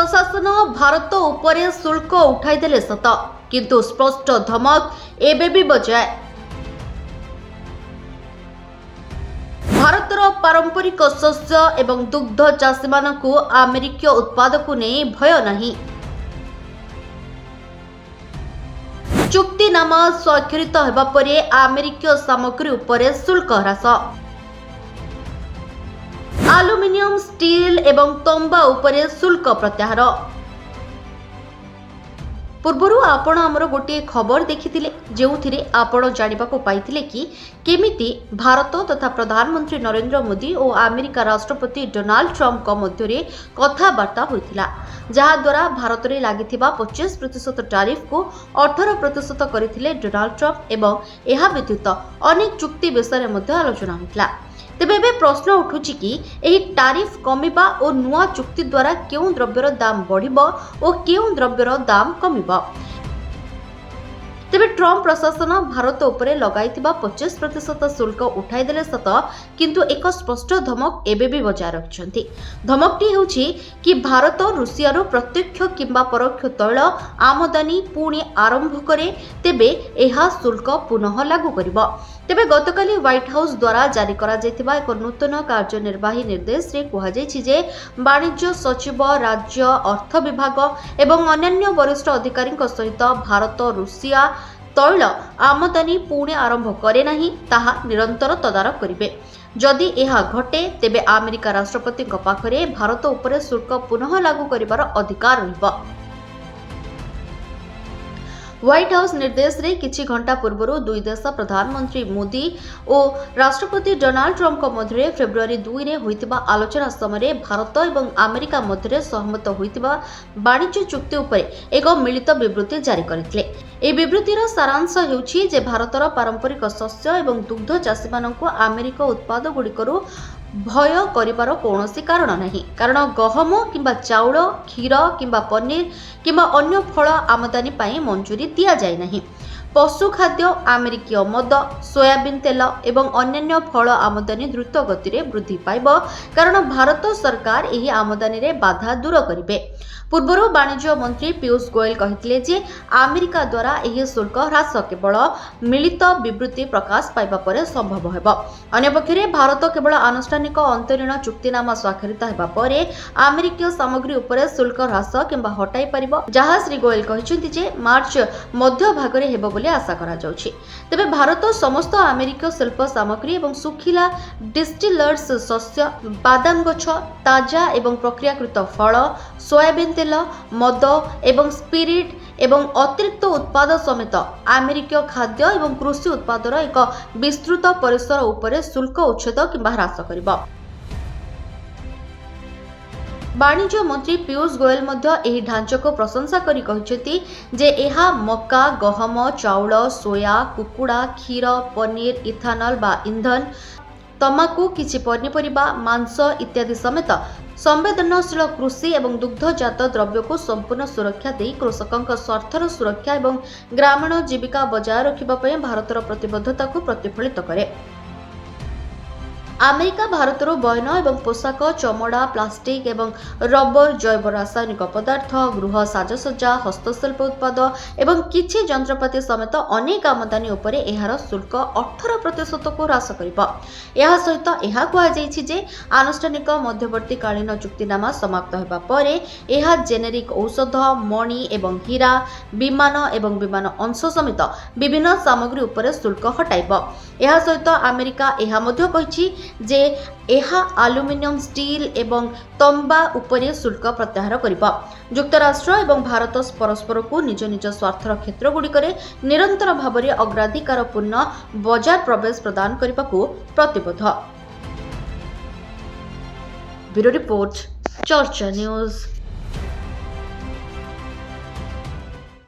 प्रशासन भारत उपरे शुल्क उठाईदेले सत किंतु स्पष्ट धमक एबे भी बजाय। भारतर पारंपरिक शस्य एवं दुग्ध चाषी मानकु अमेरिकीय उत्पाद को नहीं भय नहीं। चुक्तिनामा स्वाक्षरित होगा परे अमेरिकीय सामग्री उपरे शुल्क ह्रास। आलुमिनियम स्टील एवं तंबा उपरे शुल्क प्रत्याहार। पूर्वर आपण आमर गोटे खबर देखिथिले जेउथिरे आपण जानिबाको पाइथिले कि केमिति भारत तथा प्रधानमंत्री नरेंद्र मोदी और अमेरिका राष्ट्रपति डोनाल्ड ट्रंप को मध्यरे कथावार्ता होइथिला, जहा द्वारा भारत रे लागिथिबा 25% टैरिफ को 18% करिथिले डोनाल्ड ट्रंप एवं एहा व्यतीत अनेक चुक्ति विषय मध्ये आलोचना होइथिला। तेबे एबे प्रश्न उठुछि कि एही टैरिफ कमिबा और नुआ चुक्ति द्वारा केउं द्रव्यर दाम बढ़िबो और केउं द्रव्यर दाम कमिबो। तेबे ट्रंप प्रशासन भारत उपरे लगाइथिबा 25% शुल्क उठाईदेले सत किंतु एक स्पष्ट धमक एबे भी बजाय रखिछन्ति। धमकटी हेउछि कि भारत रूसियारो प्रत्यक्ष किंबा परोक्ष तैल आमदानी पुणी आरंभ करे तेबे एहा शुल्क पुनः लागू करिबो। तेबे गतकाली व्हाइट हाउस द्वारा जारी करा जायतिबा एक नूतन कार्यनिर्वाही निर्देश रे कुहा जायछि जे वाणिज्य सचिव राज्य अर्थ विभाग एवं अन्य वरिष्ठ अधिकारी सहित भारत रूसिया तैल आमदानी पुणे आरंभ करे नाही ताहा निरंतर तदारक करिवे। जदि एहा घटे तेबे अमेरिका राष्ट्रपति पाखरे भारत उपरे शुल्क पुनः लागू करिवार अधिकार रहिबो। व्हाइट हाउस निर्देश रे किछि घंटा पूर्व दुई देश प्रधानमंत्री मोदी और राष्ट्रपति डोनाल्ड ट्रंप मध्य फेब्रुआरी 2 रे होइतिबा आलोचना समय भारत और अमेरिका मध्य सहमत होइतिबा वाणिज्य चुक्ति उपरे एक मिलित विवृत्ति जारी करथिले। ए विवृत्तिर सारांश हेउछि जे भारतर पारंपरिक शस्य एवं दुग्ध चाषी मानकु अमेरिका उत्पाद गुड़िकरू भय करिबार कौनसी कारण नहीं, कारण गहम किंबा चाउल क्षीर किंबा पनीर किंबा अन्य फल आमदानी पाई मंजूरी दिया जाय नहीं। पशु खाद्य अमेरिकीय मद सोयाबीन तेल एवं अन्य फल आमदानी द्रुत गति रे वृद्धि पाइब, कारण भारत सरकार एही आमदानी रे बाधा दूर करिवे। पूर्वर वाणिज्य मंत्री पीयूष गोयल कहिथिले जे अमेरिका द्वारा एही शुल्क ह्रास केवल मिलित विवृत्ति प्रकाश पाइबा परे संभव हेबो। अन्य पक्षरे भारत केवल आनुष्ठानिक अंतरीण चुक्तिनामा स्वाक्षरित हेबा परे अमेरिकीय सामग्री उपरे शुल्क ह्रास किंबा हटाई परिबो, जहा श्री गोयल कहिसेंति जे मार्च मध्य भागरे हेबो बोली आशा करा जाउछि। तेबे भारत समस्त अमेरिकीय शिल्प सामग्री एवं सुखिला डिस्टिलर्स शस्य बादाम गछ ताजा एवं प्रक्रियाकृत फल सोयाबीन तेल मद एवं स्पिरिट एवं अतिरिक्त उत्पाद समेत अमेरिकीय खाद्य एवं कृषि उत्पादर एक विस्तृत परिसर उपरे शुल्क उच्छेद किंबा ह्रास करिबो। वाणिज्य मंत्री पीयूष गोयल मध्य एही ढांचा को प्रशंसा करी कहिसेंति जे एहा मक्का गहम चाउल सोया कुकुड़ा क्षीर पनीर इथानल बा ईंधन तमाकू किछि पनीपरिबा मांस इत्यादि समेत संवेदनशील कृषि एवं दुग्धजात द्रव्य को संपूर्ण सुरक्षा दे कृषकों स्वार्थर सुरक्षा एवं ग्रामीण जीविका बजाय रखिबा पय भारतर प्रतिबद्धता को प्रतिफलित करे। अमेरिका भारतर बयन एवं पोशाक चमड़ा प्लास्टिक एवं रबर जैव रासायनिक पदार्थ गृह साजसज्जा हस्तशिल्प उत्पाद एवं किछि यंत्रपाति समेत अनेक आमदानी उपरे एहार शुल्क 18% को ह्रास करिबो। एहा सहित एहा कुहा जायछि जे आनुष्ठानिक मध्यवर्ती कालीन चुक्तिनामा समाप्त हेबा परे एहा जेनेरिक औषध मणि एवं हीरा विमान एवं विमान अंश समेत विभिन्न सामग्री उपरे शुल्क हटाइबो। एहा सहित अमेरिका एहा मध्ये कहिछि जे एहा आलुमिनियम स्टील एवं तंबा उपरे शुल्क प्रत्याहार करिबो। युक्तराष्ट्र एवं भारत परस्पर को निज निज स्वार्थर क्षेत्र गुड़िकरे निरंतर भावरे अग्राधिकारपूर्ण बजार प्रवेश प्रदान करिबाकू प्रतिबद्ध। ब्यूरो रिपोर्ट चर्चा न्यूज।